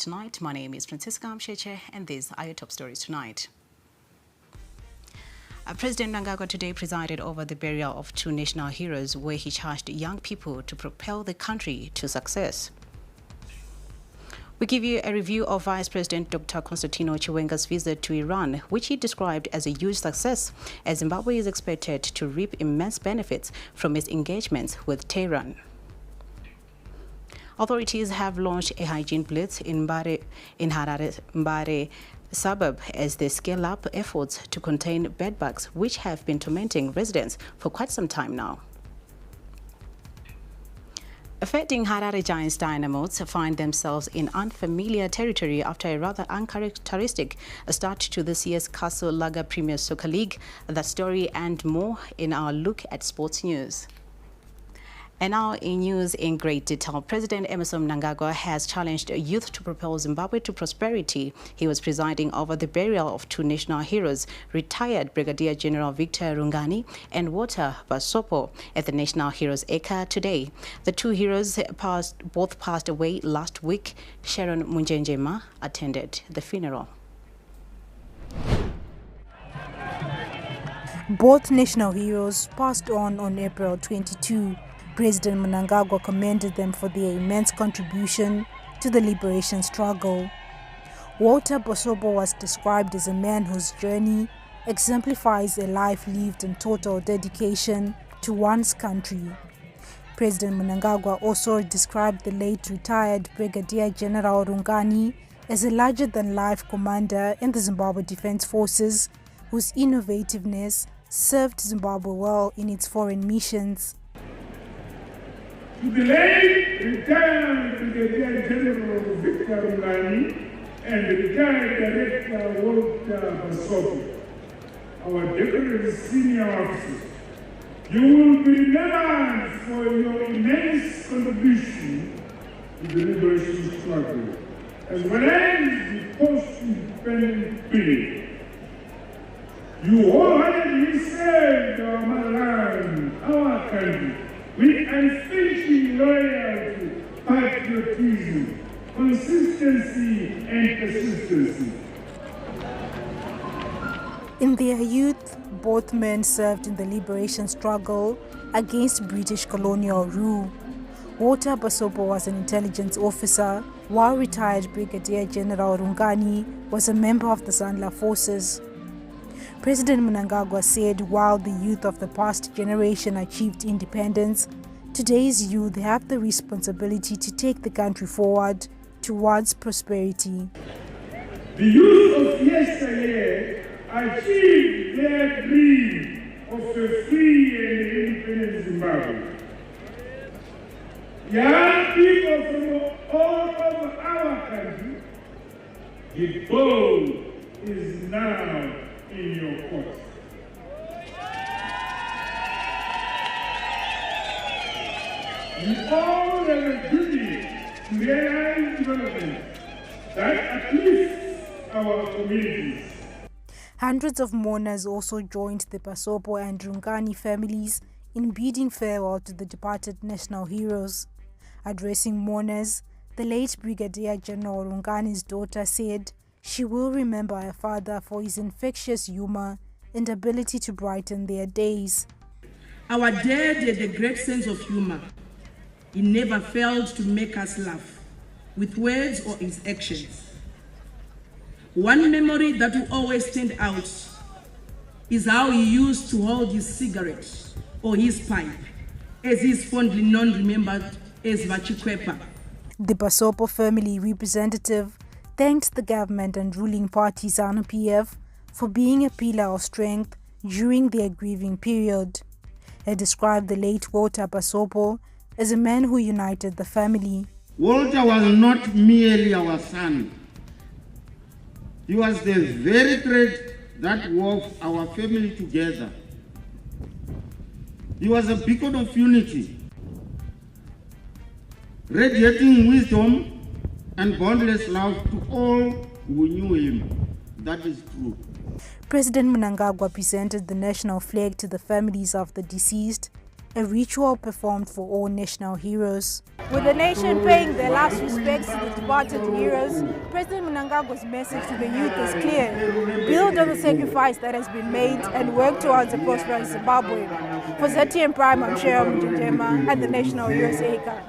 tonight. My name is Francisca Msheche, and these are your top stories tonight. President Mnangagwa today presided over the burial of two national heroes, where he charged young people to propel the country to success. We give you a review of Vice President Dr. Constantino Chiwenga's visit to Iran, which he described as a huge success, as Zimbabwe is expected to reap immense benefits from its engagements with Tehran. Authorities have launched a hygiene blitz in Mbare suburb as they scale up efforts to contain bedbugs, which have been tormenting residents for quite some time now. Affecting Harare Giants Dynamos find themselves in unfamiliar territory after a rather uncharacteristic start to this year's Castle Lager Premier Soccer League. That story and more in our look at sports news. And now in news in great detail, President Emmerson Mnangagwa has challenged youth to propel Zimbabwe to prosperity. He was presiding over the burial of two national heroes, retired Brigadier General Victor Rungani and Walter Basopo, at the National Heroes Acre today. The two heroes both passed away last week. Sharon Munjenjema attended the funeral. Both national heroes passed on April 22. President Mnangagwa commended them for their immense contribution to the liberation struggle. Walter Basopo was described as a man whose journey exemplifies a life lived in total dedication to one's country. President Mnangagwa also described the late retired Brigadier General Rungani as a larger-than-life commander in the Zimbabwe Defense Forces, whose innovativeness served Zimbabwe well in its foreign missions. To the late retired Brigadier General Victor Rungani and retired Director Walter Basopo, our decorated senior officers, you will be remembered for your immense contribution to the liberation struggle, as well as the post-independent period. You wholeheartedly served our motherland, our country, with unflinching loyalty, patriotism, consistency, and persistency. In their youth, both men served in the liberation struggle against British colonial rule. Walter Basopo was an intelligence officer, while retired Brigadier General Rungani was a member of the Sandla forces. President Mnangagwa said while the youth of the past generation achieved independence, today's youth have the responsibility to take the country forward towards prosperity. The youth of yesteryear achieved their dream of a free and independent Zimbabwe. Young people from all over our country, the ball is now in your court. We all have a duty to realize development that uplifts our communities. Hundreds of mourners also joined the Basopo and Rungani families in bidding farewell to the departed national heroes. Addressing mourners, the late Brigadier General Rungani's daughter said she will remember her father for his infectious humor and ability to brighten their days. Our dad had a great sense of humor. He never failed to make us laugh, with words or his actions. One memory that will always stand out is how he used to hold his cigarette or his pipe, as he is fondly known remembered as Vachikwepa. The Basopo family representative thanked the government and ruling party ZANU-PF for being a pillar of strength during their grieving period. He described the late Walter Basopo as a man who united the family. Walter was not merely our son. He was the very thread that wove our family together. He was a beacon of unity, radiating wisdom and boundless love to all who knew him. That is true. President Mnangagwa presented the national flag to the families of the deceased a ritual performed for all national heroes. With the nation paying their last respects to the departed heroes, President Mnangagwa's message to the youth is clear: build on the sacrifice that has been made and work towards a prosperous Zimbabwe. For ZTN Prime, I'm Cheryl Mjindema at the National Heroes Acre.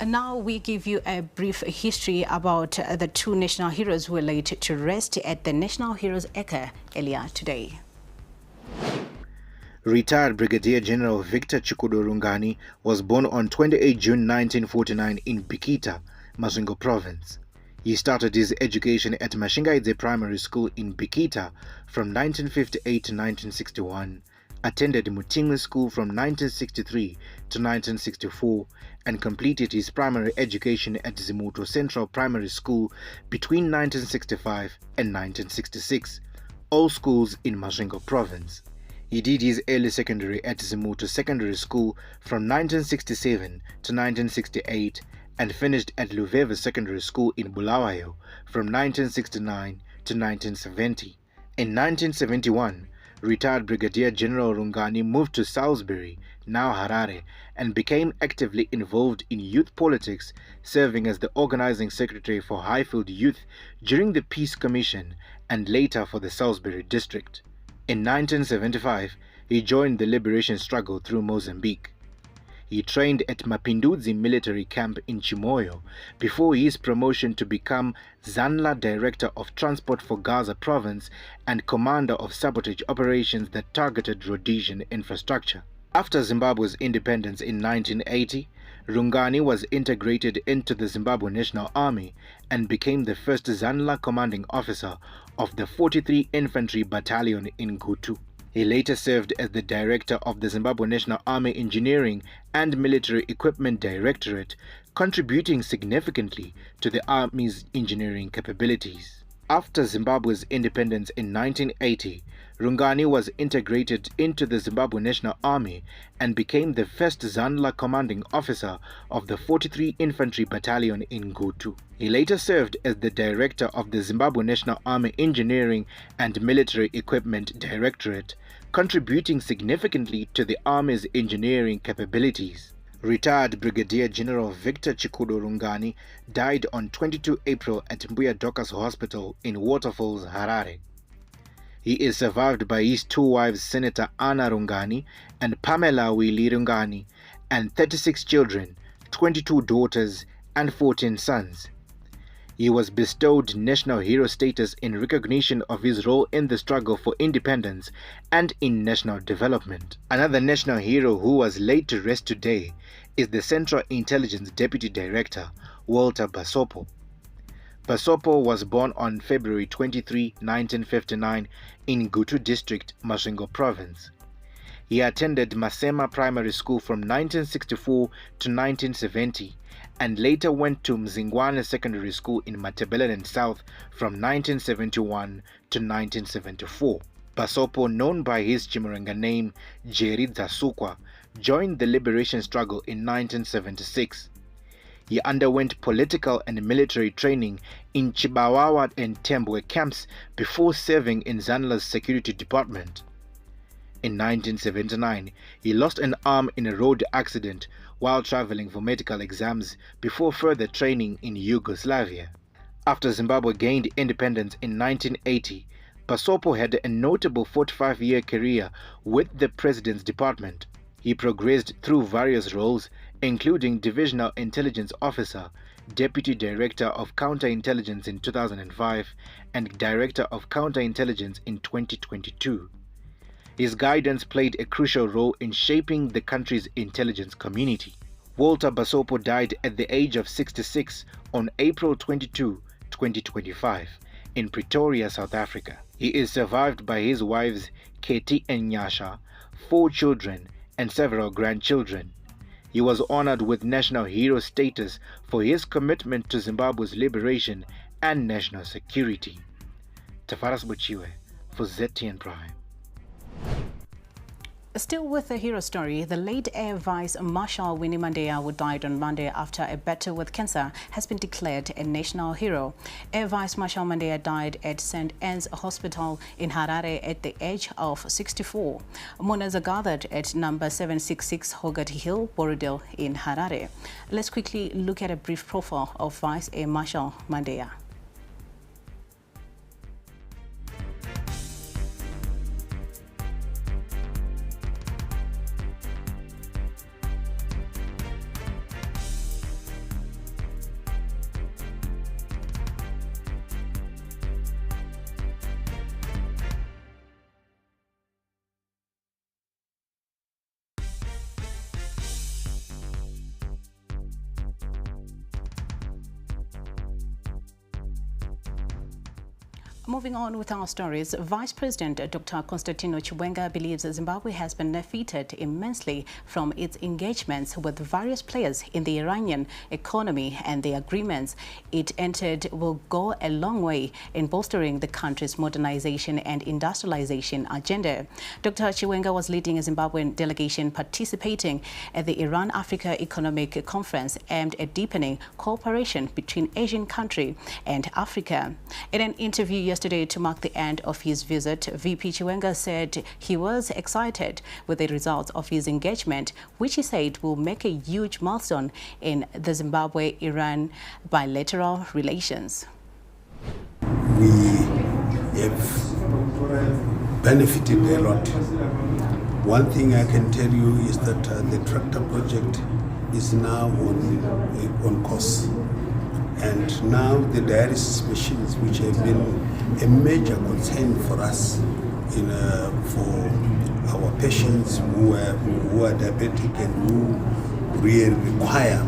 And now we give you a brief history about the two national heroes who were laid to rest at the National Heroes Acre earlier today. Retired Brigadier General Victor Chikudo Rungani was born on 28 June 1949 in Bikita, Masvingo Province. He started his education at Mashingaidze Primary School in Bikita from 1958 to 1961, attended Mutingwe School from 1963 to 1964, and completed his primary education at Zimuto Central Primary School between 1965 and 1966, all schools in Masvingo Province. He did his early secondary at Zimuto Secondary School from 1967 to 1968 and finished at Luveve Secondary School in Bulawayo from 1969 to 1970. In 1971, retired Brigadier General Rungani moved to Salisbury, now Harare, and became actively involved in youth politics, serving as the organizing secretary for Highfield Youth during the Peace Commission and later for the Salisbury district. In 1975, he joined the liberation struggle through Mozambique. He trained at Mapinduzi military camp in Chimoyo before his promotion to become Zanla Director of Transport for Gaza Province and Commander of Sabotage Operations that targeted Rhodesian infrastructure. After Zimbabwe's independence in 1980, Rungani was integrated into the Zimbabwe National Army and became the first Zanla commanding officer of the 43 Infantry Battalion in Gutu. He later served as the director of the Zimbabwe National Army Engineering and Military Equipment Directorate, contributing significantly to the Army's engineering capabilities. After Zimbabwe's independence in 1980, Rungani was integrated into the Zimbabwe National Army and became the first Zanla commanding officer of the 43 Infantry Battalion in Gutu. He later served as the director of the Zimbabwe National Army Engineering and Military Equipment Directorate, contributing significantly to the Army's engineering capabilities. Retired Brigadier General Victor Chikudo Rungani died on 22 April at Mbuya Dokas Hospital in Waterfalls, Harare. He is survived by his two wives, Senator Anna Rungani and Pamela Willie Rungani, and 36 children, 22 daughters and 14 sons. He was bestowed national hero status in recognition of his role in the struggle for independence and in national development. Another national hero who was laid to rest today is the Central Intelligence Deputy Director, Walter Basopo. Basopo was born on February 23, 1959 in Gutu District, Masvingo Province. He attended Masema Primary School from 1964 to 1970 and later went to Mzingwane Secondary School in Matabeleland South from 1971 to 1974. Basopo, known by his Chimurenga name Jerry Zasukwa, joined the liberation struggle in 1976. He underwent political and military training in Chibawawa and Tembwe camps before serving in Zanla's security department. In 1979, he lost an arm in a road accident while traveling for medical exams before further training in Yugoslavia. After Zimbabwe gained independence in 1980, Basopo had a notable 45-year career with the President's Department. He progressed through various roles, including Divisional Intelligence Officer, Deputy Director of Counterintelligence in 2005, and Director of Counterintelligence in 2022. His guidance played a crucial role in shaping the country's intelligence community. Walter Basopo died at the age of 66 on April 22, 2025, in Pretoria, South Africa. He is survived by his wives Katie and Nyasha, 4 children, and several grandchildren. He was honored with national hero status for his commitment to Zimbabwe's liberation and national security. Tafaras Bochiwe for ZTN Prime. Still with the hero story, the late Air Vice Marshal Winnie Mandela, who died on Monday after a battle with cancer, has been declared a national hero. Air Vice Marshal Mandela died at St. Anne's Hospital in Harare at the age of 64. Mourners are gathered at number 766 Hogarth Hill, Borodale in Harare. Let's quickly look at a brief profile of Vice Air Marshal Mandela. Moving on with our stories, Vice President Dr. Constantino Chiwenga believes Zimbabwe has benefited immensely from its engagements with various players in the Iranian economy, and the agreements it entered will go a long way in bolstering the country's modernization and industrialization agenda. Dr. Chiwenga was leading a Zimbabwean delegation participating at the Iran-Africa Economic Conference aimed at deepening cooperation between Asian countries and Africa. In an interview yesterday to mark the end of his visit, VP Chiwenga said he was excited with the results of his engagement, which he said will make a huge milestone in the Zimbabwe-Iran bilateral relations. We have benefited a lot. One thing I can tell you is that the tractor project is now on course. And now the dialysis machines, which have been a major concern for us for our patients who are diabetic and who really require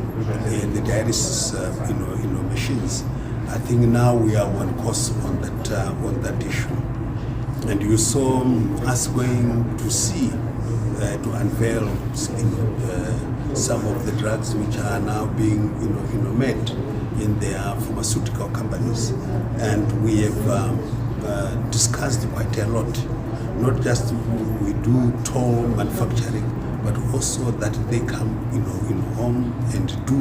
the dialysis machines. I think now we are on course on that issue. And you saw us going to see to unveil some of the drugs which are now being made in their pharmaceutical companies, and we have discussed quite a lot. Not just we do toll manufacturing, but also that they come in home and do,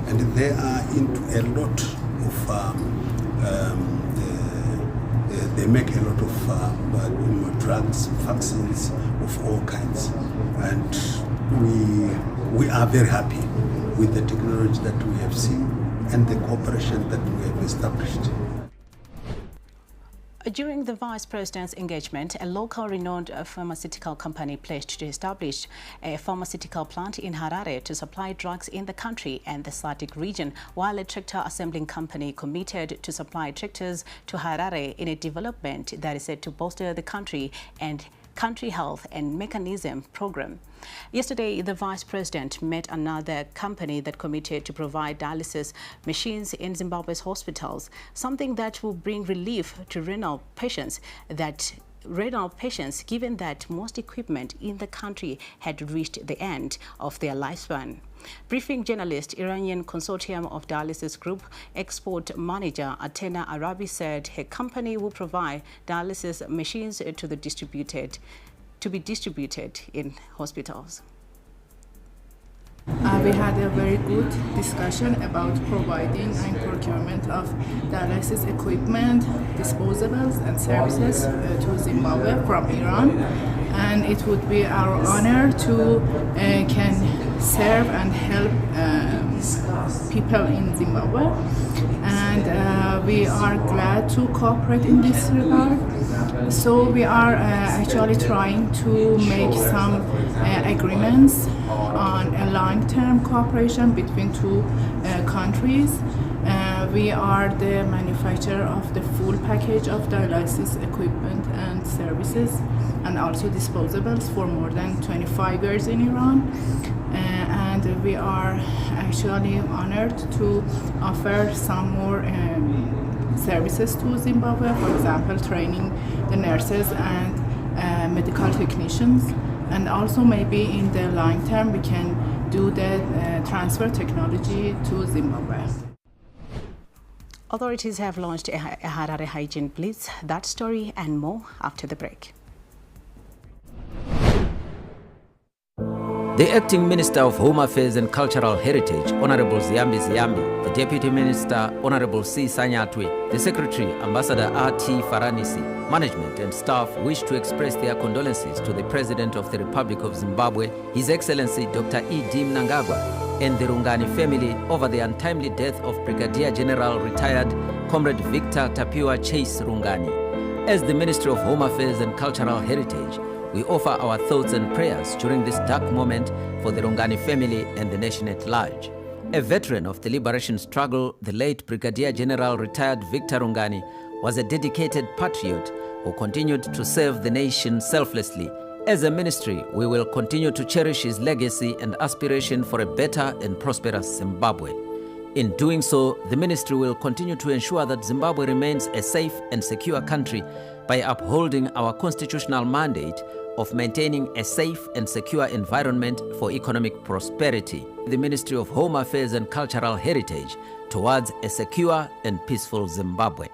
and they are into a lot of they make a lot of drugs, vaccines of all kinds, and we are very happy with the technology that we have seen and the cooperation that we have established. During the Vice President's engagement, a local renowned pharmaceutical company pledged to establish a pharmaceutical plant in Harare to supply drugs in the country and the SADC region, while a tractor assembling company committed to supply tractors to Harare in a development that is said to bolster the country and country health and mechanism program. Yesterday, the Vice President met another company that committed to provide dialysis machines in Zimbabwe's hospitals, something that will bring relief to renal patients given that most equipment in the country had reached the end of their lifespan. Briefing journalist, Iranian Consortium of Dialysis Group export manager Atena Arabi said her company will provide dialysis machines to be distributed in hospitals. We had a very good discussion about providing and procurement of dialysis equipment, disposables and services to Zimbabwe from Iran, and it would be our honor to can serve and help people in Zimbabwe, and we are glad to cooperate in this regard. So we are actually trying to make some agreements on a long-term cooperation between two countries. We are the manufacturer of the full package of dialysis equipment and services, and also disposables for more than 25 years in Iran. And we are actually honored to offer some more services to Zimbabwe, for example, training the nurses and medical technicians. And also maybe in the long term we can do the transfer technology to Zimbabwe. Authorities have launched a Harare hygiene blitz. That story and more after the break. The Acting Minister of Home Affairs and Cultural Heritage, Honorable Ziyambi Ziyambi, the Deputy Minister, Honorable C. Sanyatwe, the Secretary, Ambassador R.T. Faranisi, management and staff wish to express their condolences to the President of the Republic of Zimbabwe, His Excellency Dr. E.D. Mnangagwa, and the Rungani family over the untimely death of Brigadier General retired Comrade Victor Tapiwa Chase Rungani. As the Ministry of Home Affairs and Cultural Heritage, we offer our thoughts and prayers during this dark moment for the Rungani family and the nation at large. A veteran of the liberation struggle, the late Brigadier General retired Victor Rungani was a dedicated patriot who continued to serve the nation selflessly. As a ministry, we will continue to cherish his legacy and aspiration for a better and prosperous Zimbabwe. In doing so, the ministry will continue to ensure that Zimbabwe remains a safe and secure country by upholding our constitutional mandate of maintaining a safe and secure environment for economic prosperity. The Ministry of Home Affairs and Cultural Heritage towards a secure and peaceful Zimbabwe.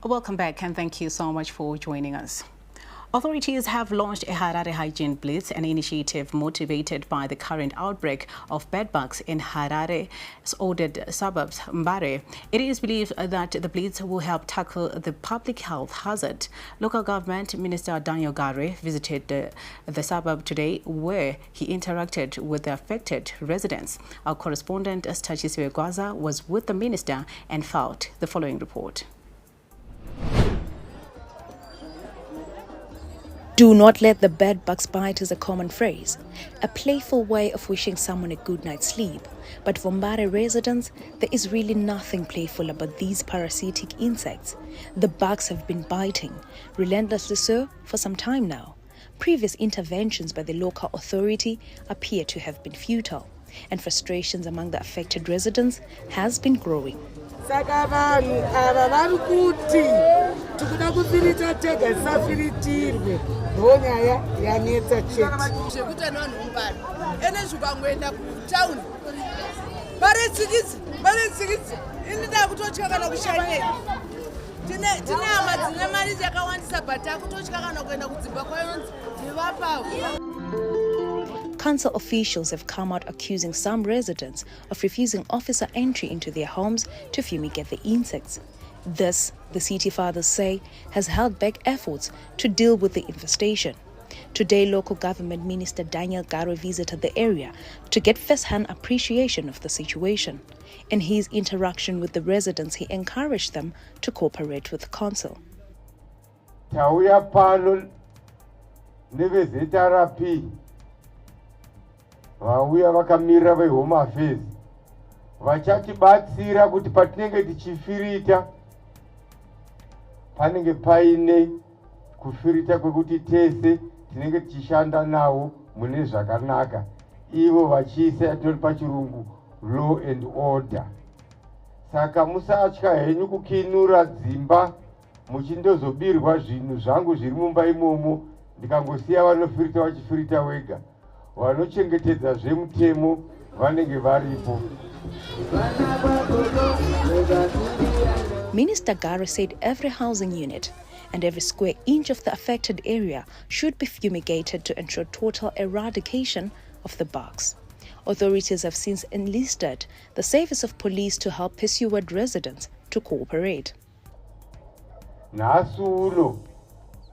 Welcome back and thank you so much for joining us. Authorities have launched a Harare Hygiene Blitz, an initiative motivated by the current outbreak of bedbugs in Harare's ordered suburbs, Mbare. It is believed that the blitz will help tackle the public health hazard. Local Government Minister Daniel Gare visited the suburb today, where he interacted with the affected residents. Our correspondent Stachisiwe Gwaza was with the minister and filed the following report. Do not let the bed bugs bite is a common phrase, a playful way of wishing someone a good night's sleep. But for Mbare residents, there is really nothing playful about these parasitic insects. The bugs have been biting, relentlessly so, for some time now. Previous interventions by the local authority appear to have been futile, and frustrations among the affected residents has been growing. Council officials have come out accusing some residents of refusing officer entry into their homes to fumigate the insects. This, the city fathers say, has held back efforts to deal with the infestation. Today, local government minister Daniel Gare visited the area to get first-hand appreciation of the situation. In his interaction with the residents, he encouraged them to cooperate with the council. Vauya vakamira veHome Affairs vachatibatsira kuti patinenge tichifirita panenge paine kufirita kwekuti tese tinenge tichishanda nawo mune zvakanaka, ivo vachiisa tori pachirungu law and order. Saka musatya henyu kukinura dzimba muchindozobirwa zvinhu zvangu zviri mumba imomo ndikangosiya vanofirita vachifirita wega. Vanochengetedza zvemutemo vanenge varipo. Minister Gare said every housing unit and every square inch of the affected area should be fumigated to ensure total eradication of the bugs. Authorities have since enlisted the service of police to help pursued residents to cooperate. Nasulo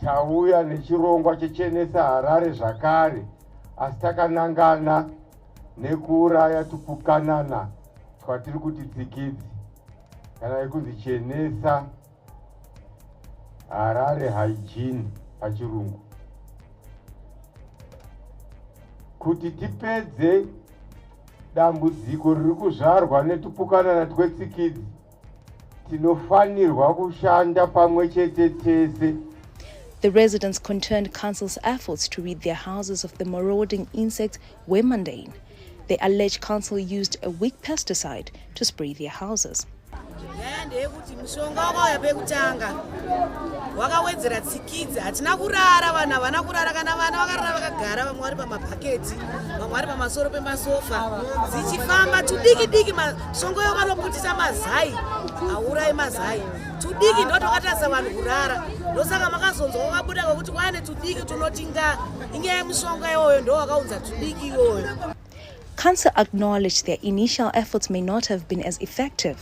tauya nechirongwa chechenesa Harare zvakare asi takanangana nekuuraya tupukanana twatiri kuti tsikidzi kana kunzi chenesa Harare hygiene pachirungu kuti tipedze dambudziko riri kuzvarwa netupukanana twetsikidzi tinofanirwa kushanda pamwe chete tese. The residents contend council's efforts to rid their houses of the marauding insects were mundane. They allege council used a weak pesticide to spray their houses. Wakawedzera tsikidzi hatina kurara vana vana kurara kana vana vakarara vakagara vamwe vari pamabhaketi vamwe vari pamasoro pemasofa dzichifamba tudiki diki masongo yo vanoputisa mazai aurai mazai tudiki ndo takatarisa vanhu kurara ndosaka makazonzwa wakabuda kwekuti kwane tudiki tunotinga inyaya yemushonga iyoyo ndo wakaunza tudiki iyoyo. Council acknowledged their initial efforts may not have been as effective.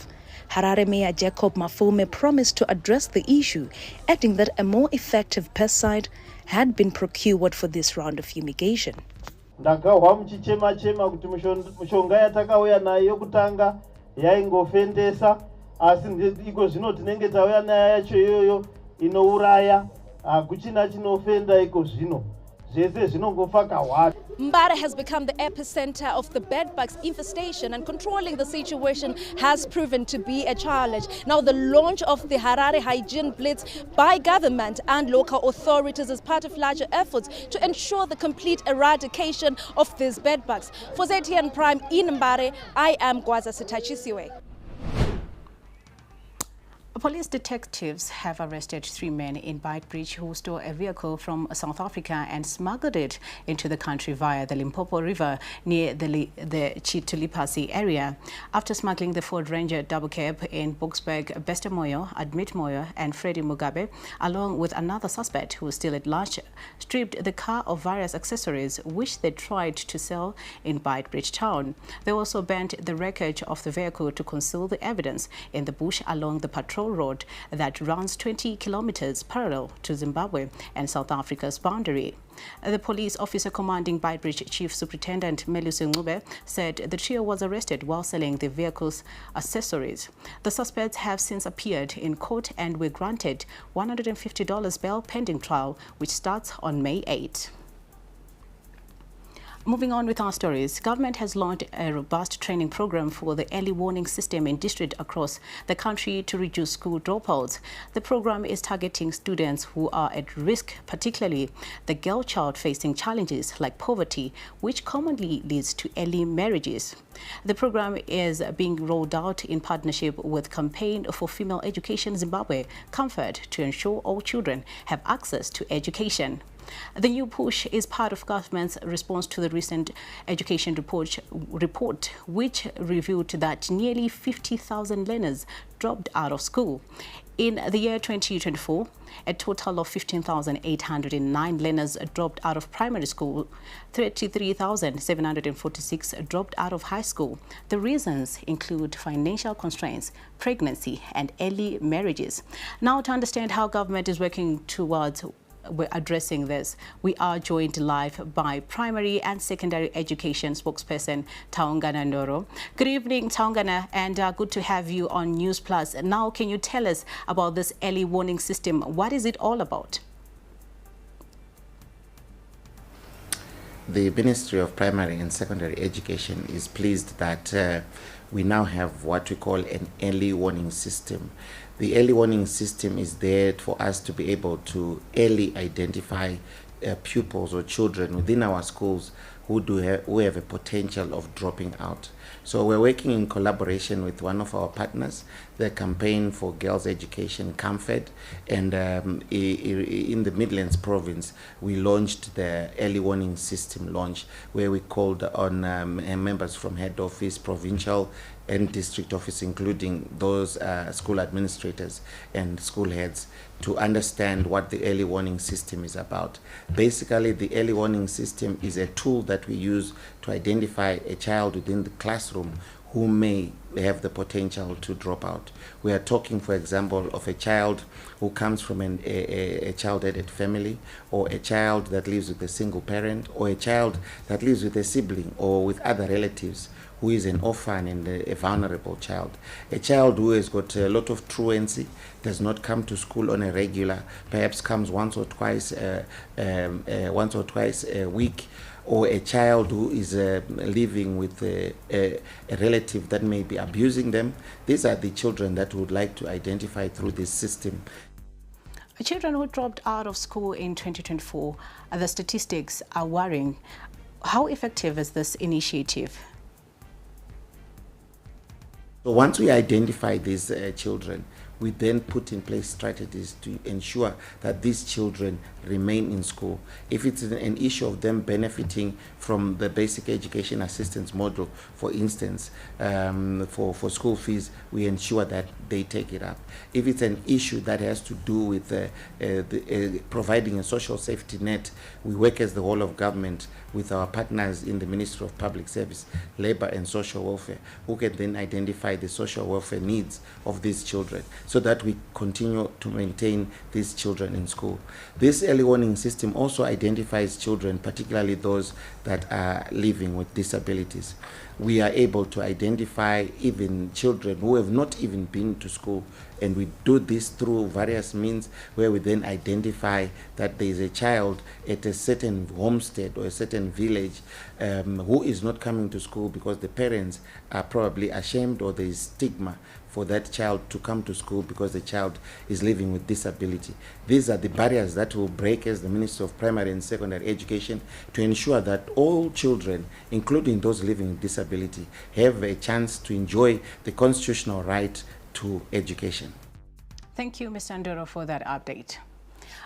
Harare Mayor Jacob Mafume promised to address the issue, adding that a more effective pesticide had been procured for this round of fumigation. Ndakahwa muchichema kuti mushonga yatakauya nayo yokutanga yaingofendesa asi iko zvino tinenge tauya nayo yacho iyoyo inouraya hakuchina chinofenda iko zvino zvese zvinongofa kahwara. Mbare has become the epicenter of the bedbugs infestation, and controlling the situation has proven to be a challenge. Now, the launch of the Harare Hygiene Blitz by government and local authorities is part of larger efforts to ensure the complete eradication of these bedbugs. For ZTN Prime in Mbare, I am Gwaza Sitachisiwe. Police detectives have arrested 3 men in Beitbridge who stole a vehicle from South Africa and smuggled it into the country via the Limpopo River near the Chitulipasi area. After smuggling the Ford Ranger double cab in Boksburg, Bester Moyo, Admit Moyo and Freddie Mugabe, along with another suspect who was still at large, stripped the car of various accessories which they tried to sell in Beitbridge town. They also burnt the wreckage of the vehicle to conceal the evidence in the bush along the patrol road that runs 20 kilometers parallel to Zimbabwe and South Africa's boundary. The police officer commanding Beitbridge Chief Superintendent Melusi Ngube said the trio was arrested while selling the vehicle's accessories. The suspects have since appeared in court and were granted $150 bail pending trial, which starts on May 8. Moving on with our stories, government has launched a robust training program for the early warning system in districts across the country to reduce school dropouts. The program is targeting students who are at risk, particularly the girl child facing challenges like poverty, which commonly leads to early marriages. The program is being rolled out in partnership with Campaign for Female Education Zimbabwe, Comfort, to ensure all children have access to education. The new push is part of government's response to the recent education report, which revealed that nearly 50,000 learners dropped out of school. In the year 2024, a total of 15,809 learners dropped out of primary school, 33,746 dropped out of high school. The reasons include financial constraints, pregnancy, and early marriages. Now, to understand how government is working towards addressing this, we are joined live by primary and secondary education spokesperson Taungana Ndoro. Good evening, Taungana, and good to have you on Newsplus. Now, can you tell us about this early warning system? What is it all about? The Ministry of Primary and Secondary Education is pleased that we now have what we call an early warning system. The early warning system is there for us to be able to early identify pupils or children within our schools who have a potential of dropping out. So we're working in collaboration with one of our partners, the Campaign for Girls Education, CAMFED, and in the Midlands province, we launched the early warning system launch, where we called on members from head office, provincial and district office, including those school administrators and school heads, to understand what the early warning system is about. Basically, the early warning system is a tool that we use to identify a child within the classroom who may have the potential to drop out. We are talking, for example, of a child who comes from a child-headed family, or a child that lives with a single parent, or a child that lives with a sibling or with other relatives, who is an orphan and a vulnerable child. A child who has got a lot of truancy, does not come to school on a regular, perhaps comes once or twice a week, or a child who is living with a relative that may be abusing them. These are the children that we would like to identify through this system. Children who dropped out of school in 2024, the statistics are worrying. How effective is this initiative? So once we identify these children, we then put in place strategies to ensure that these children remain in school. If it's an issue of them benefiting from the basic education assistance model, for instance, for school fees, we ensure that they take it up. If it's an issue that has to do with providing a social safety net, we work as the whole of government with our partners in the Ministry of Public Service, Labour and Social Welfare, who can then identify the social welfare needs of these children, so that we continue to maintain these children in school. This early warning system also identifies children, particularly those that are living with disabilities. We are able to identify even children who have not even been to school, and we do this through various means, where we then identify that there is a child at a certain homestead or a certain village who is not coming to school because the parents are probably ashamed, or there is stigma for that child to come to school because the child is living with disability. These are the barriers that will break as the Minister of Primary and Secondary Education, to ensure that all children, including those living with disability, have a chance to enjoy the constitutional right to education. Thank you, Mr. Ndoro, for that update.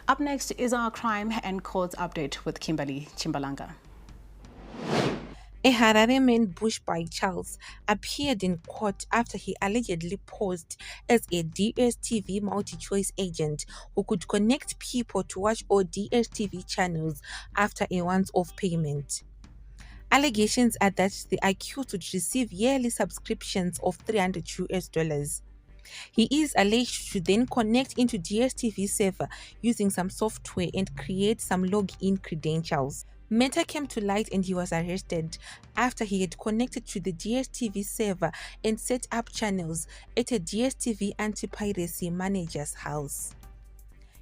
Up next is our crime and courts update with Kimberly Chimbalanga. A Harare man, Bushby Charles, appeared in court after he allegedly posed as a DSTV multi-choice agent who could connect people to watch all DSTV channels after a once-off payment. Allegations are that the accused would receive yearly subscriptions of $300. He is alleged to then connect into DSTV server using some software and create some login credentials. Matter came to light and he was arrested after he had connected to the DSTV server and set up channels at a DSTV anti-piracy manager's house.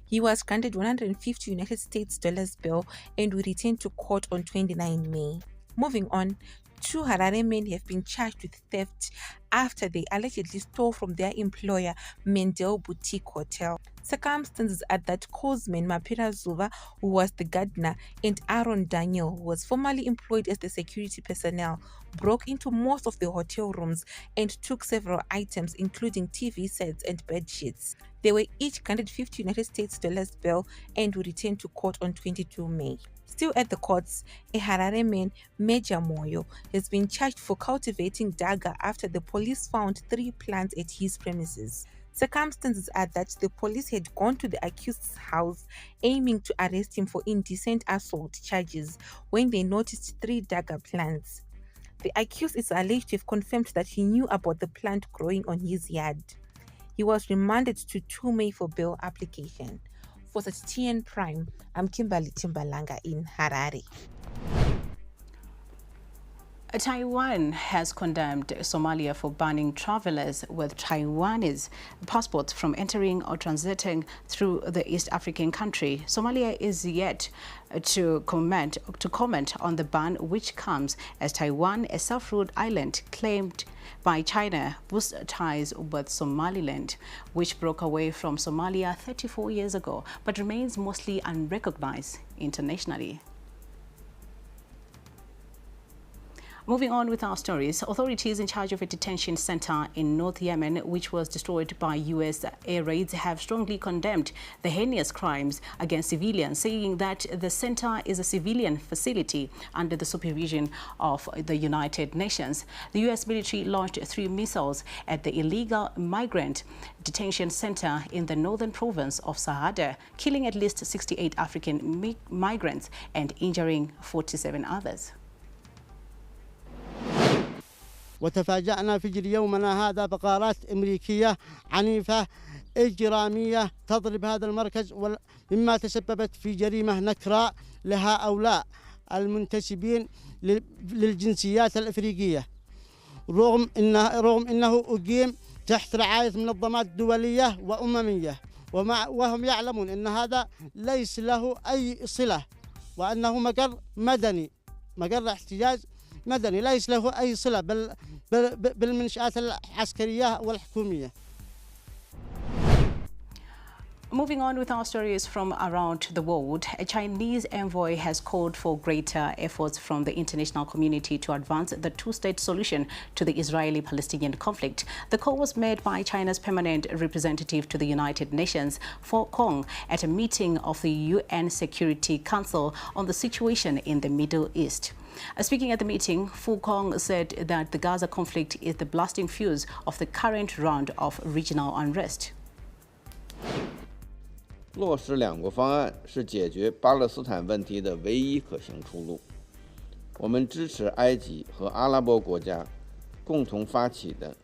He was granted $150 United States bail and will return to court on 29 May. Moving on, 2 Harare men have been charged with theft after they allegedly stole from their employer, Mendel Boutique Hotel. Circumstances are that Cosman Mapira Zuva, who was the gardener, and Aaron Daniel, who was formerly employed as the security personnel, broke into most of the hotel rooms and took several items, including TV sets and bed sheets. They were each granted $50 United States bail and will return to court on 22 May. Still at the courts, a Harare man, Major Moyo, has been charged for cultivating dagga after the police found 3 plants at his premises. Circumstances are that the police had gone to the accused's house aiming to arrest him for indecent assault charges when they noticed 3 dagga plants. The accused is alleged to have confirmed that he knew about the plant growing on his yard. He was remanded to 2 May for bail application. For TN Prime, I'm Kimberly Chimbalanga in Harare. Taiwan has condemned Somalia for banning travelers with Taiwanese passports from entering or transiting through the East African country. Somalia is yet to comment on the ban, which comes as Taiwan, a self-ruled island claimed by China, boosts ties with Somaliland, which broke away from Somalia 34 years ago, but remains mostly unrecognized internationally. Moving on with our stories, authorities in charge of a detention center in North Yemen, which was destroyed by U.S. air raids, have strongly condemned the heinous crimes against civilians, saying that the center is a civilian facility under the supervision of the United Nations. The U.S. military launched 3 missiles at the illegal migrant detention center in the northern province of Saada, killing at least 68 African migrants and injuring 47 others. وتفاجأنا فجر يومنا هذا بغارات أمريكية عنيفة إجرامية تضرب هذا المركز، مما تسببت في جريمة نكراء لهؤلاء المنتسبين للجنسيات الأفريقية، رغم أنه أقيم تحت رعاية منظمات دولية وأممية، وهم يعلمون أن هذا ليس له أي صلة، وأنه مقر مدني، مقر احتجاز مدني، ليس له أي صلة بالمنشآت العسكرية والحكومية. Moving on with our stories from around the world, a Chinese envoy has called for greater efforts from the international community to advance the two-state solution to the Israeli-Palestinian conflict. The call was made by China's permanent representative to the United Nations, Fu Kong, at a meeting of the UN Security Council on the situation in the Middle East. Speaking at the meeting, Fu Kong said that the Gaza conflict is the blasting fuse of the current round of regional unrest. 落实两国方案是解决巴勒斯坦问题的唯一可行出路。我们支持埃及和阿拉伯国家共同发起的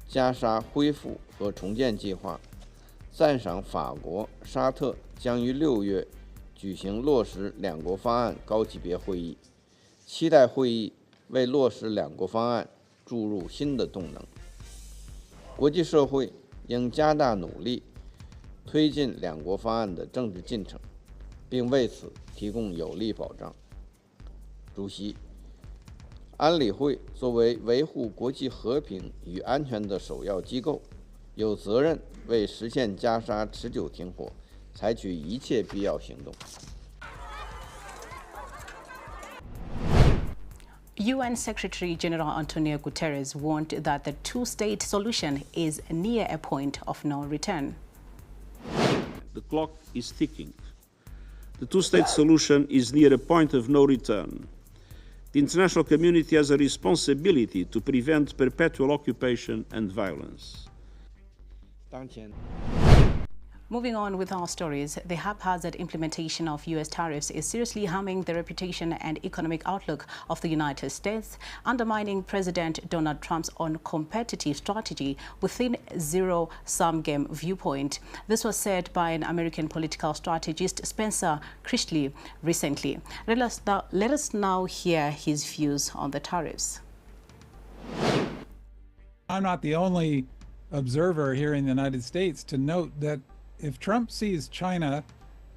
加沙恢复和重建计划，赞赏法国、沙特将于6月举行落实两国方案高级别会议，期待会议为落实两国方案注入新的动能。国际社会应加大努力，推进两国方案的政治进程，并为此提供有力保障。主席，安理会作为维护国际和平与安全的首要机构，有责任为实现加沙持久停火采取一切必要行动。UN Secretary General Antonio Guterres warned that the two-state solution is near a point of no return. The clock is ticking. The two-state solution is near a point of no return. The international community has a responsibility to prevent perpetual occupation and violence. Moving on with our stories, the haphazard implementation of U.S. tariffs is seriously harming the reputation and economic outlook of the United States, undermining President Donald Trump's own competitive strategy within zero-sum game viewpoint. This was said by an American political strategist, Spencer Chrisley, recently. Let us now hear his views on the tariffs. I'm not the only observer here in the United States to note that if Trump sees China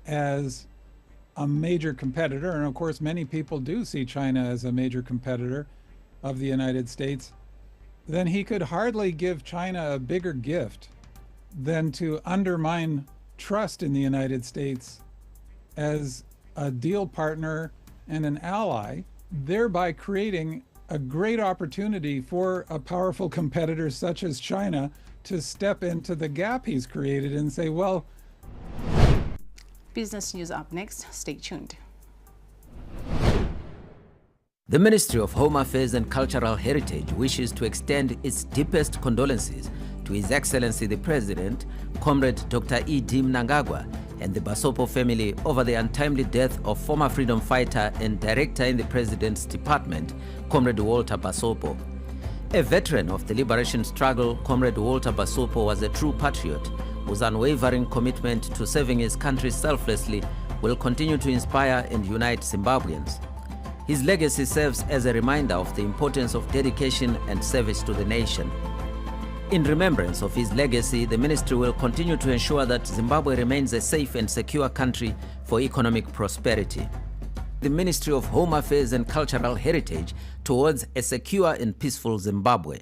as a major competitor, and of course many people do see China as a major competitor of the United States, then he could hardly give China a bigger gift than to undermine trust in the United States as a deal partner and an ally, thereby creating a great opportunity for a powerful competitor such as China to step into the gap he's created and say, well... Business news up next. Stay tuned. The Ministry of Home Affairs and Cultural Heritage wishes to extend its deepest condolences to His Excellency the President, Comrade Dr. E.D. Mnangagwa, and the Basopo family over the untimely death of former freedom fighter and director in the President's Department, Comrade Walter Basopo. A veteran of the liberation struggle, Comrade Walter Basopo was a true patriot whose unwavering commitment to serving his country selflessly will continue to inspire and unite Zimbabweans. His legacy serves as a reminder of the importance of dedication and service to the nation. In remembrance of his legacy, the ministry will continue to ensure that Zimbabwe remains a safe and secure country for economic prosperity. The Ministry of Home Affairs and Cultural Heritage towards a secure and peaceful Zimbabwe.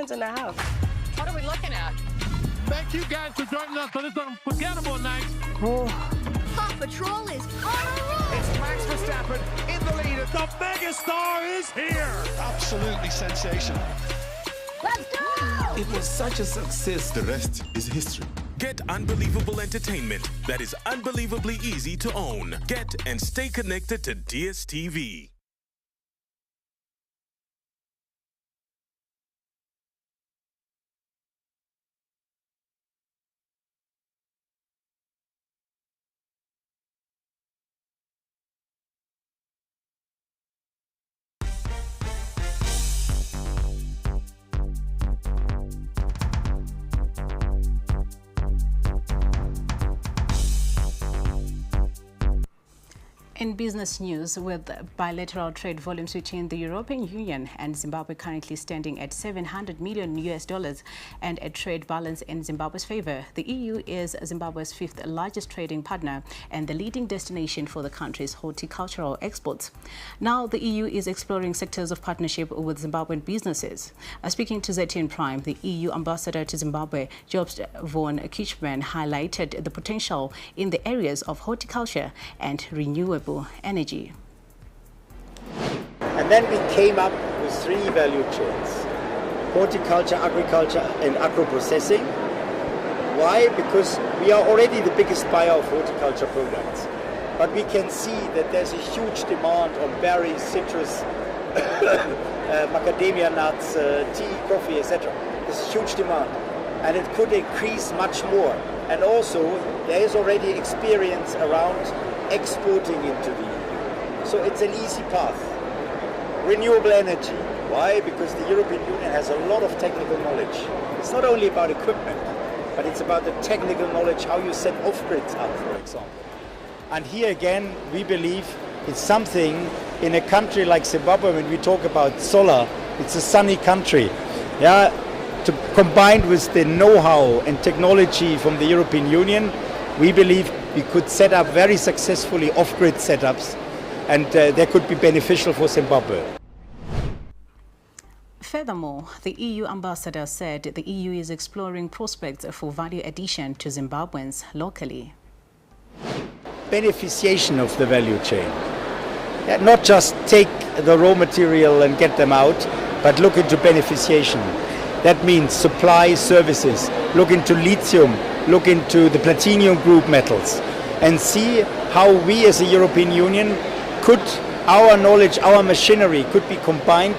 millions in a house. What are we looking at? Thank you guys for joining us for this unforgettable night. Paw Patrol is on a roll. It's Max Verstappen in the lead. The megastar is here. Absolutely sensational. Let's go! It was such a success. The rest is history. Get unbelievable entertainment that is unbelievably easy to own. Get and stay connected to DSTV. In business news, with bilateral trade volumes between the European Union and Zimbabwe currently standing at $700 million and a trade balance in Zimbabwe's favor, the EU is Zimbabwe's fifth largest trading partner and the leading destination for the country's horticultural exports. Now, the EU is exploring sectors of partnership with Zimbabwean businesses. Speaking to ZTN Prime, the EU ambassador to Zimbabwe, Jobst von Kichman, highlighted the potential in the areas of horticulture and renewable energy. And then we came up with three value chains: horticulture, agriculture and agro-processing. Why? Because we are already the biggest buyer of horticulture products. But we can see that there's a huge demand on berries, citrus, macadamia nuts, tea, coffee, etc. There's a huge demand. And it could increase much more. And also, there is already experience around exporting into the EU. So it's an easy path. Renewable energy. Why? Because the European Union has a lot of technical knowledge. It's not only about equipment, but it's about the technical knowledge, how you set off-grids up, for example. And here again, we believe it's something in a country like Zimbabwe, when we talk about solar, it's a sunny country. Yeah, combined with the know-how and technology from the European Union, we believe we could set up very successfully off-grid setups, and they could be beneficial for Zimbabwe. Furthermore, the EU ambassador said the EU is exploring prospects for value addition to Zimbabweans locally. Beneficiation of the value chain. Yeah, not just take the raw material and get them out, but look into beneficiation. That means supply services, look into lithium, look into the platinum group metals, and see how we as a European Union could, our knowledge, our machinery could be combined.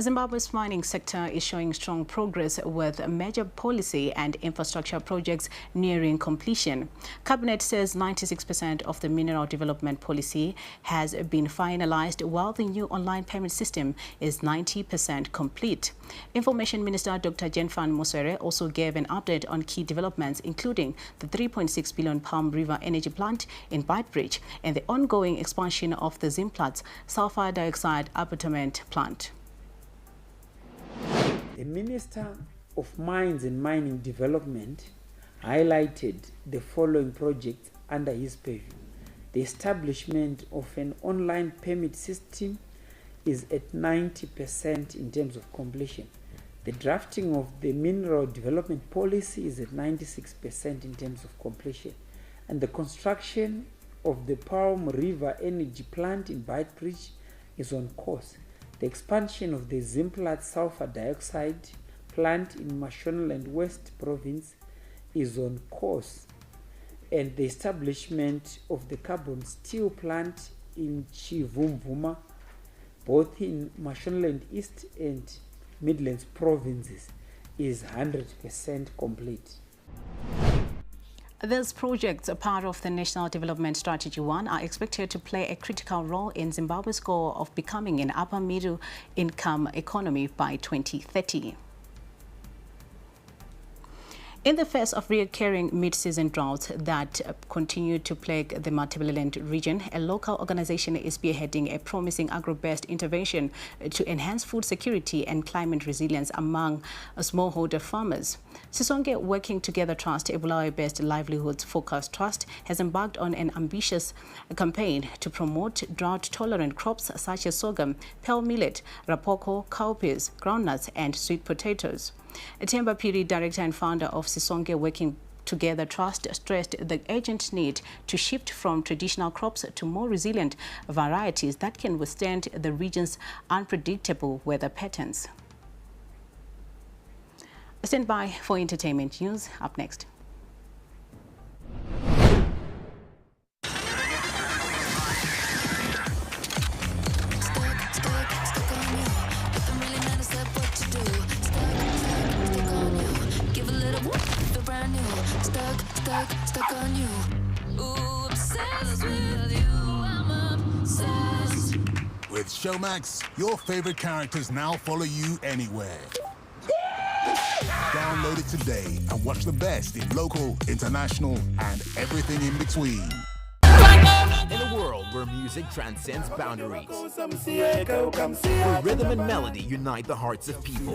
Zimbabwe's mining sector is showing strong progress with major policy and infrastructure projects nearing completion. Cabinet says 96% of the mineral development policy has been finalized, while the new online payment system is 90% complete. Information Minister Dr. Jenfan Musere also gave an update on key developments, including the 3.6 billion Palm River energy plant in Beitbridge and the ongoing expansion of the Newsplus sulfur dioxide abatement plant. The Minister of Mines and Mining Development highlighted the following projects under his purview. The establishment of an online permit system is at 90% in terms of completion. The drafting of the mineral development policy is at 96% in terms of completion. And the construction of the Palm River energy plant in Beitbridge is on course. The expansion of the Newsplus sulfur dioxide plant in Mashonaland West Province is on course, and the establishment of the carbon steel plant in Chivumvuma, both in Mashonaland East and Midlands provinces, is 100% complete. These projects, a part of the National Development Strategy 1, are expected to play a critical role in Zimbabwe's goal of becoming an upper middle income economy by 2030. In the face of recurring mid-season droughts that continue to plague the Matabeleland region, a local organization is spearheading a promising agro-based intervention to enhance food security and climate resilience among smallholder farmers. Sisonke Working Together Trust, a Bulawayo-based livelihoods-focused trust, has embarked on an ambitious campaign to promote drought-tolerant crops such as sorghum, pearl millet, rapoko, cowpeas, groundnuts, and sweet potatoes. Temba Piri, director and founder of Sisonke Working Together Trust, stressed the urgent need to shift from traditional crops to more resilient varieties that can withstand the region's unpredictable weather patterns. Stand by for entertainment news. Up next. Stuck on you. Ooh, obsessed with you. I'm obsessed. With Showmax, your favorite characters now follow you anywhere. Download it today and watch the best in local, international, and everything in between. In a world where music transcends boundaries, where rhythm and melody unite the hearts of people,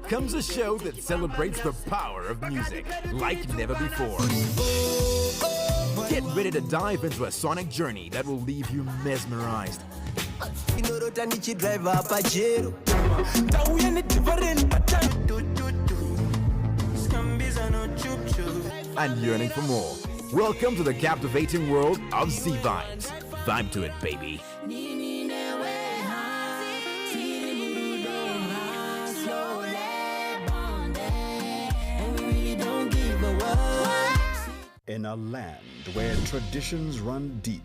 comes a show that celebrates the power of music like never before. Get ready to dive into a sonic journey that will leave you mesmerized and yearning for more. Welcome to the captivating world of Z Vibes. Vibe to it, baby. In a land where traditions run deep,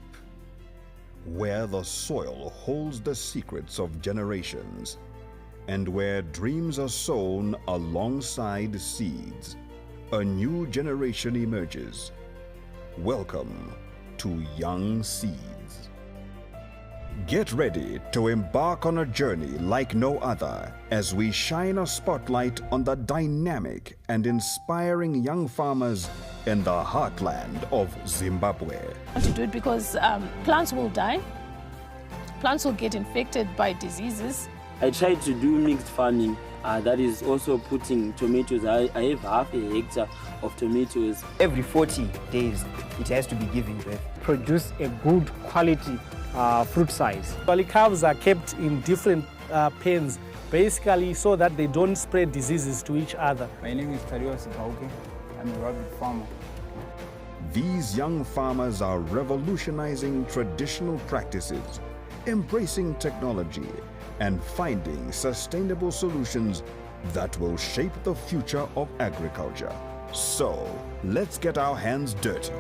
where the soil holds the secrets of generations, and where dreams are sown alongside seeds, a new generation emerges. Welcome to Young Seeds. Get ready to embark on a journey like no other as we shine a spotlight on the dynamic and inspiring young farmers in the heartland of Zimbabwe. I want to do it because plants will die, plants will get infected by diseases. I tried to do mixed farming. That is also putting tomatoes. I have half a hectare of tomatoes. Every 40 days, it has to be giving birth. Produce a good quality fruit size. Well, calves are kept in different pens, basically so that they don't spread diseases to each other. My name is Tarios Bauke. I'm a rabbit farmer. These young farmers are revolutionizing traditional practices, embracing technology, and finding sustainable solutions that will shape the future of agriculture. So, let's get our hands dirty.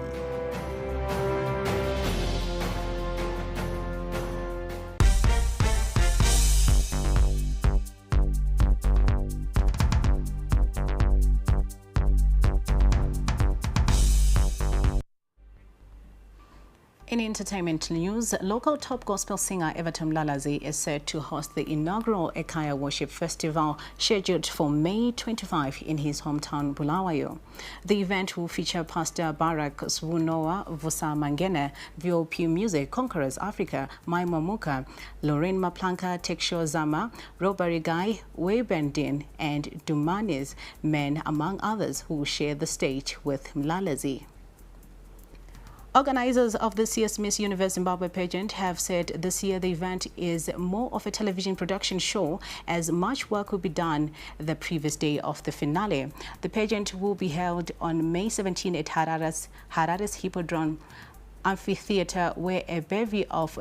In entertainment news, local top gospel singer Everton Mlalazi is set to host the inaugural Ekaya Worship Festival scheduled for May 25 in his hometown Bulawayo. The event will feature Pastor Barak Swunoa Vusa Mangene, VOP Music, Conquerors Africa, Mai Mamuka, Lorraine Maplanka, Teksho Zama, Robert Guy, Webendin, and Dumanis Men, among others, who will share the stage with Mlalazi. Organizers of the CS Miss Universe Zimbabwe pageant have said this year the event is more of a television production show as much work will be done the previous day of the finale. The pageant will be held on May 17 at Harare's Hippodrome Amphitheatre, where a bevy of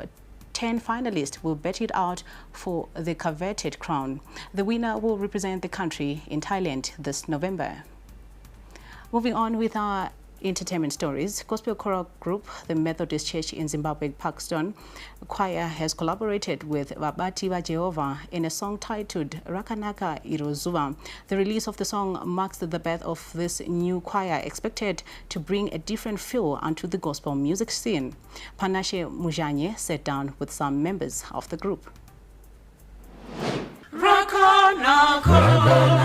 10 finalists will battle it out for the coveted crown. The winner will represent the country in Thailand this November. Moving on with our entertainment stories, gospel choral group, the Methodist Church in Zimbabwe, Parkstone Choir, has collaborated with Vabati va Jehovah in a song titled Rakanaka Irozuva. The release of the song marks the birth of this new choir, expected to bring a different feel onto the gospel music scene. Panashe Mujanye sat down with some members of the group. Rakanaka.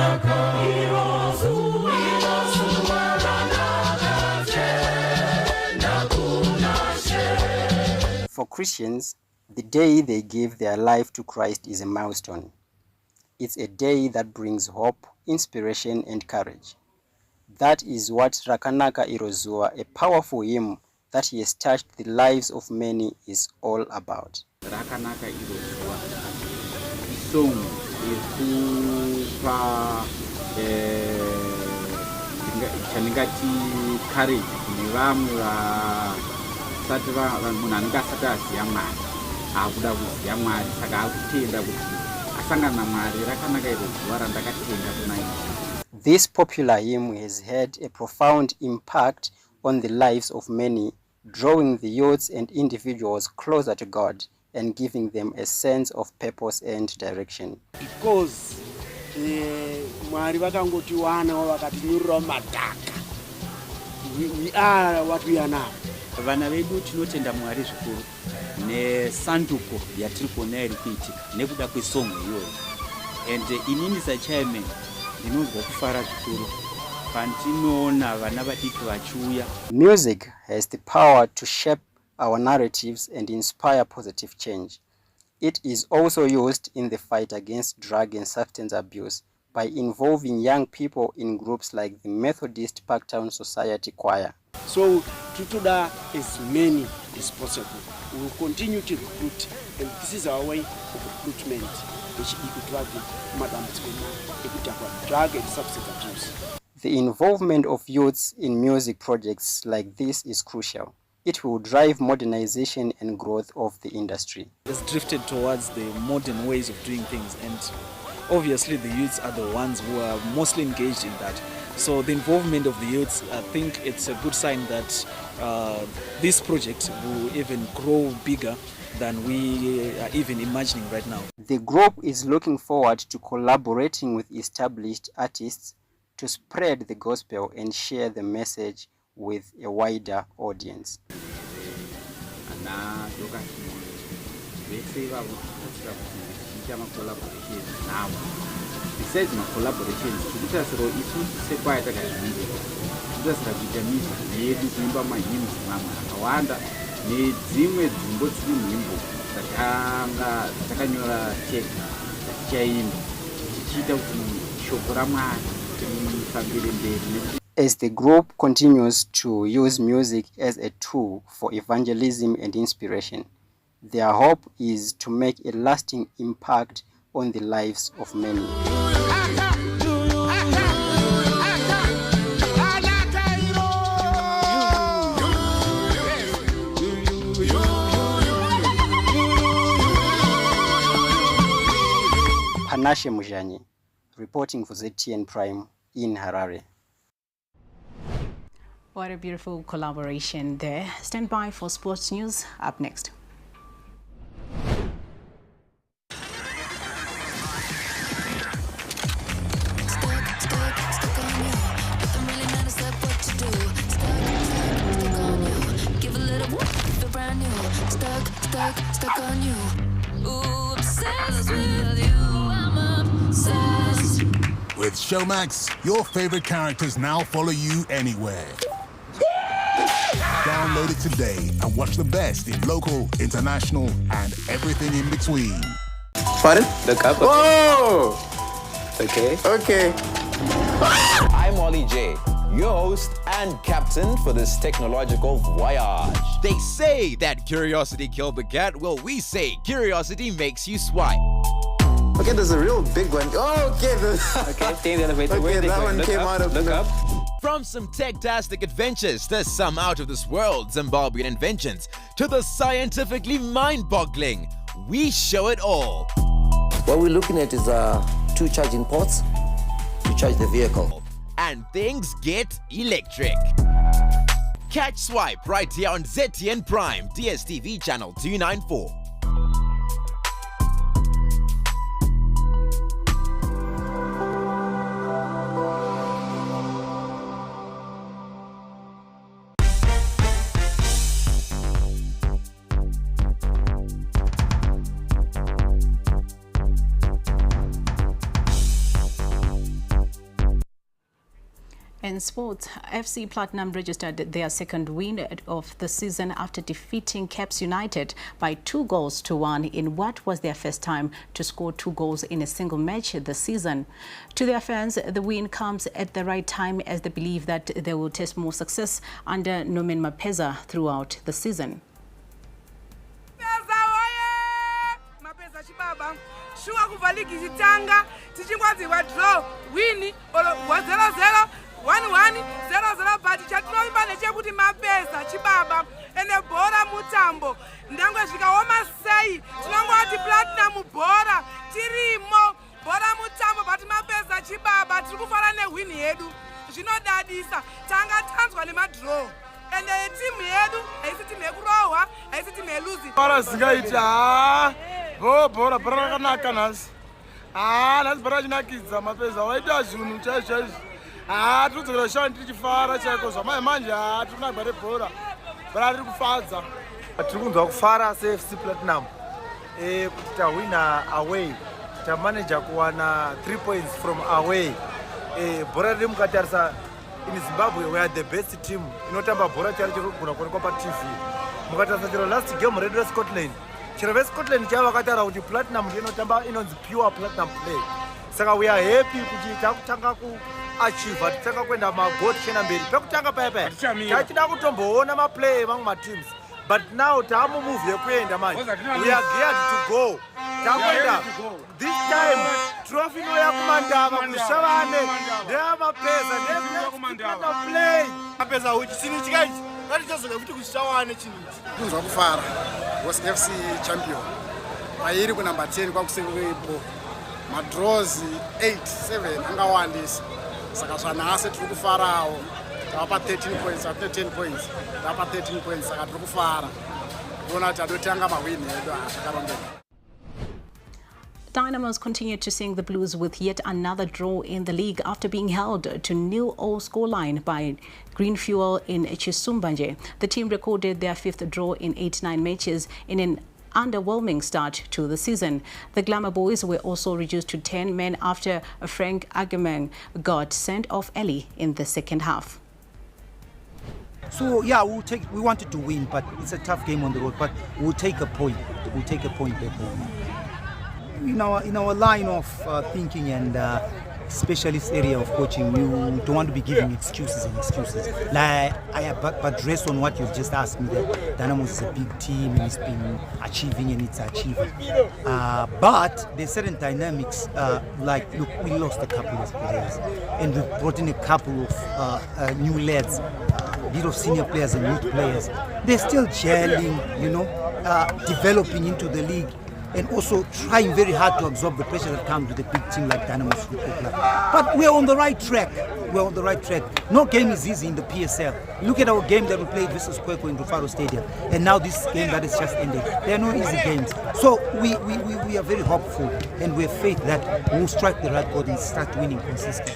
Christians, the day they gave their life to Christ is a milestone. It's a day that brings hope, inspiration, and courage. That is what Rakanaka Irozua, a powerful hymn that has touched the lives of many, is all about. Rakanaka Irozua song ikupa chaningati courage kune vamwe vasati munhu anenge asati aziva Mwari akuda kuziva Mwari saka akutenda kuti asangana naMwari. Rakanaka Irozua randakatenda kuna iri. This popular hymn has had a profound impact on the lives of many, drawing the youths and individuals closer to God and giving them a sense of purpose and direction. Because Mwari vakangoti wana vakatinyurira madhaka. We are what we are now. Vana vedu tinotenda Mwari zvikuru nesanduko yatiri kuona iri kuitika nekuda kwesongo iyoyo. And inini sachairman ndinonzwa kufara zvikuru pandinoona vana vadiki vachiuya. Music has the power to shape our narratives and inspire positive change. It is also used in the fight against drug and substance abuse by involving young people in groups like the Methodist Parktown Society Choir. So, to do as many as possible. We will continue to recruit, and this is our way of recruitment, which drug and substance abuse. The involvement of youths in music projects like this is crucial. It will drive modernization and growth of the industry. It's drifted towards the modern ways of doing things, and obviously the youths are the ones who are mostly engaged in that. So the involvement of the youths, I think it's a good sign that this project will even grow bigger than we are even imagining right now. The group is looking forward to collaborating with established artists to spread the gospel and share the message with a wider audience. Besides my collaborations, as the group continues to use music as a tool for evangelism and inspiration, their hope is to make a lasting impact on the lives of many. Panashe Mujanye, reporting for ZTN Prime in Harare. What a beautiful collaboration there. Stand by for sports news up next. Stuck on you. Ooh, obsessed with you. I'm obsessed. With Showmax, your favorite characters now follow you anywhere. Download it today and watch the best in local, international, and everything in between. Pardon? Look up. Whoa! Okay. I'm Ollie J, your host and captain for this technological voyage. They say that curiosity killed the cat. Well, we say curiosity makes you swipe. Okay, there's a real big one. Oh, okay. Okay, stay in the elevator. Okay, that one came out of... Look up. From some tech-tastic adventures to some out-of-this-world Zimbabwean inventions to the scientifically mind-boggling, we show it all. What we're looking at is 2 charging ports to charge the vehicle. And things get electric. Catch Swipe right here on ZTN Prime, DSTV channel 294. In sports, FC Platinum registered their second win of the season after defeating Caps United by 2-1 in what was their first time to score 2 goals in a single match this season. To their fans, the win comes at the right time as they believe that they will test more success under Norman Mapeza throughout the season. Shuwa kuvaliki chitanga tichingwadziwa draw win olo 0-0 1-1 0-0 but chatinoimba nechekuti Mapeza chibaba ene bhora mutambo ndangwe zvikaoma sei tinongoti Platinum bhora tirimo bhora mutambo but Mapeza chibaba tiri kufara newin yedu zvinodadisa tanga tanzwa nemadraw ende timu yedu haisi timu yekurohwa haisi timu yeluzi bhora zingaita bhora rakanaka nhasi nhasi bhora chinakidza Mapeza waita zvinhu chaizvo tiridzokera shani tichifara chaiko zvamai manje hatirina bhora riri kufadza tiri kunzwa kufara seFC Platinum kuti tahwina away tamanaja kuwana 3 points from away bhora riri mukatarisa in Zimbabwe we are the best team inotamba bhora chari chirikugona kuonekwa paTV mukatarisa chero last game redu reScotland chero veScotland chava vakataura kuti Platinum ndiyo inotamba inonzi pure Platinum play saka we are happy kuti takutanga kuachieva titanga kuenda magod chena mberi pekutanga paya tachida kutomboona maplay emamwe mateams but now taamumove yekuenda manje we are geared to go takuenda this time trophy inoya kumandava kushavane ndeyaMapeza ndeyakumandava play Mapeza uchi chini chikaiti ngatichazoka kuti kushawane chinhu kunzwa kufara was FC champion pairi kunamba 10 kwakusengepo madraws 8-7 angawandisa saka zvanhasi tiri kufarawo tava pa13 points after 10 points tava pa13 points saka tiri kufara kuona kuti adotanga mawini edu zvakarongeka. Dynamos continue to sing the blues with yet another draw in the league after being held to 0-0 scoreline by Green Fuel in Chisumbanje. The team recorded their 5th draw in 89 matches in an underwhelming start to the season. The Glamour Boys were also reduced to 10 men after Frank Agerman got sent off early in the second half. So yeah, we wanted to win, but it's a tough game on the road. But we'll take a point. We'll take a point back home. In our line of thinking and specialist area of coaching, we don't want to be giving excuses. Like but address on what you've just asked me, that Dynamos is a big team and it's been achieving and it's achieving. But there's certain dynamics, like look, we lost a couple of players and we brought in a couple of new lads, a bit of senior players and youth players. They're still gelling, developing into the league, and also trying very hard to absorb the pressure that comes with a big team like Dynamos Football Club. But we're on the right track. No game is easy in the PSL. Look at our game that we played versus Kwekwe in Rufaro Stadium, and now this game that has just ended. There are no easy games. So we are very hopeful, and we have faith that we'll strike the right chord and start winning consistently.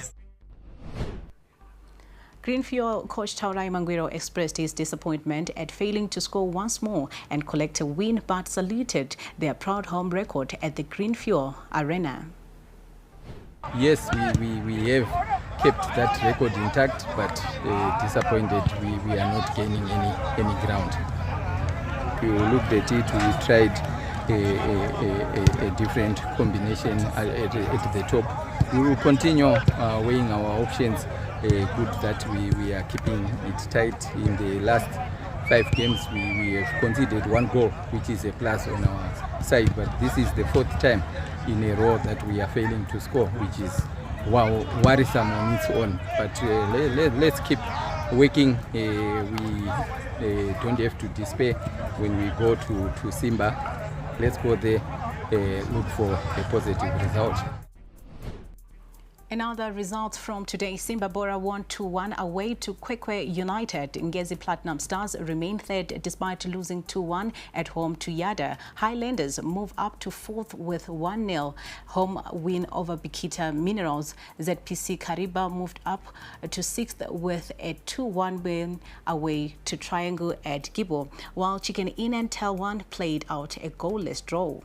Green Fuel coach Taurai Mangwiro expressed his disappointment at failing to score once more and collect a win, but saluted their proud home record at the Green Fuel Arena. Yes, we have kept that record intact, but disappointed we are not gaining any ground. We looked at it, we tried a different combination at the top. We will continue weighing our options. Good that we are keeping it tight. In the last 5 games we have conceded 1 goal, which is a plus on our side, but this is the 4th time in a row that we are failing to score, which is worrisome on its own. But let's keep working. We don't have to despair when we go to Simba. Let's go there, look for a positive result. Another result from today, Simba Bora won 2-1 away to Kwekwe United. Ngezi Platinum Stars remain 3rd despite losing 2-1 at home to Yada. Highlanders move up to 4th with 1-0 home win over Bikita Minerals. ZPC Kariba moved up to 6th with a 2-1 win away to Triangle at Gibo, while Chicken Inn and Telwan played out a goalless draw.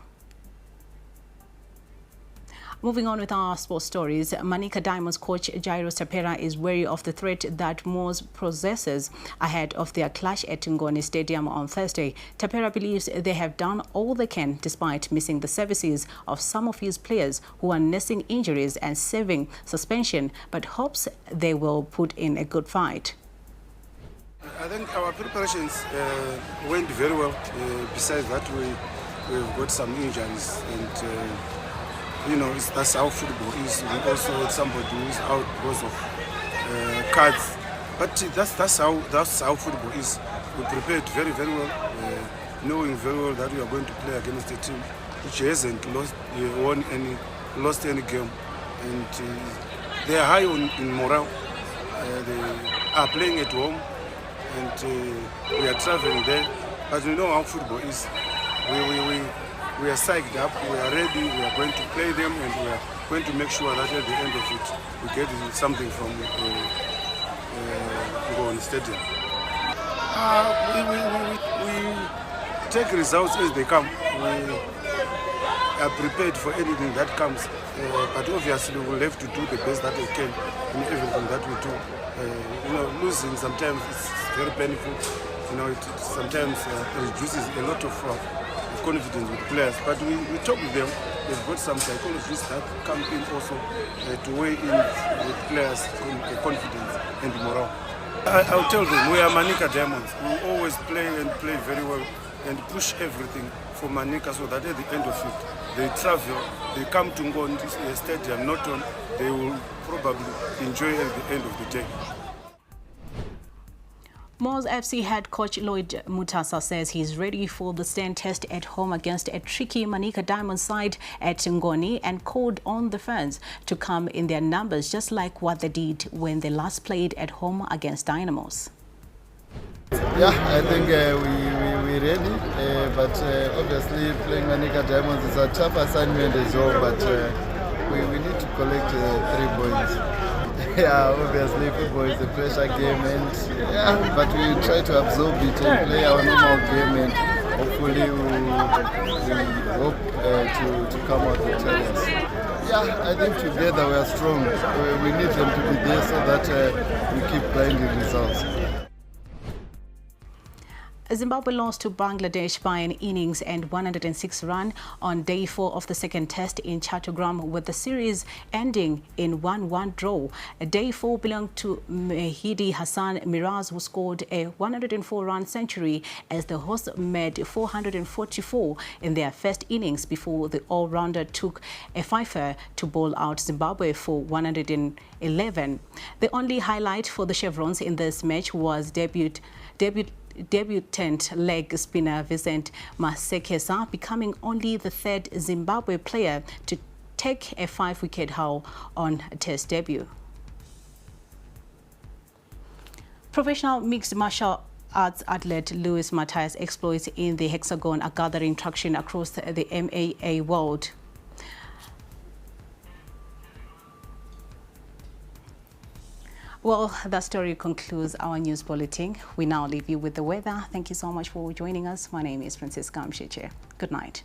Moving on with our sports stories, Manica Diamonds coach Jairo Tapera is wary of the threat that Moors possesses ahead of their clash at Ngoni Stadium on Thursday. Tapera believes they have done all they can despite missing the services of some of his players who are nursing injuries and serving suspension, but hopes they will put in a good fight. I think our preparations went very well. Besides that, we've got some injuries and that's how football is. We also had somebody who's out because of cards, but that's how football is. We prepared very well, knowing very well that we are going to play against a team which hasn't lost any game, and they are high in morale. They are playing at home, and we are traveling there. But we know how football is. We are psyched up, we are ready, we are going to play them, and we are going to make sure that at the end of it, we get something from Ngoni Stadium. We take results as they come. We are prepared for anything that comes, but obviously we'll have to do the best that we can in everything that we do. Losing sometimes is very painful. It sometimes reduces a lot of confidence with players, but we talk with them. They've got some psychologists that come in also to weigh in with players' confidence and morale. I'll tell them we are Manica Diamonds. We always play and play very well and push everything for Manica, so that at the end of it, they travel, they come to Ngoni Stadium, not on, they will probably enjoy at the end of the day. Moors FC head coach Lloyd Mutasa says he's ready for the stand test at home against a tricky Manica Diamond side at Ngoni, and called on the fans to come in their numbers, just like what they did when they last played at home against Dynamos. Yeah, I think we're ready, but obviously playing Manica Diamonds is a tough assignment as well, but we need to collect 3 points. Yeah, obviously football is a pressure game, and but we try to absorb it and play our normal game, and hopefully we hope to come out victorious. Yeah, I think together we are strong. We need them to be there so that we keep grinding results. Zimbabwe lost to Bangladesh by an innings and 106 run on day 4 of the second test in Chattogram, with the series ending in 1-1 draw. Day 4 belonged to Mehidi Hassan Miraz, who scored a 104-run century as the hosts made 444 in their first innings before the all-rounder took a fifer to bowl out Zimbabwe for 111. The only highlight for the Chevrons in this match was debutant leg spinner Vincent Masekesa becoming only the 3rd Zimbabwe player to take a 5-wicket haul on a test debut. Professional mixed martial arts athlete Luis Matthias' exploits in the hexagon are gathering traction across the MAA world. Well, that story concludes our news bulletin. We now leave you with the weather. Thank you so much for joining us. My name is Francisca Mshiche. Good night.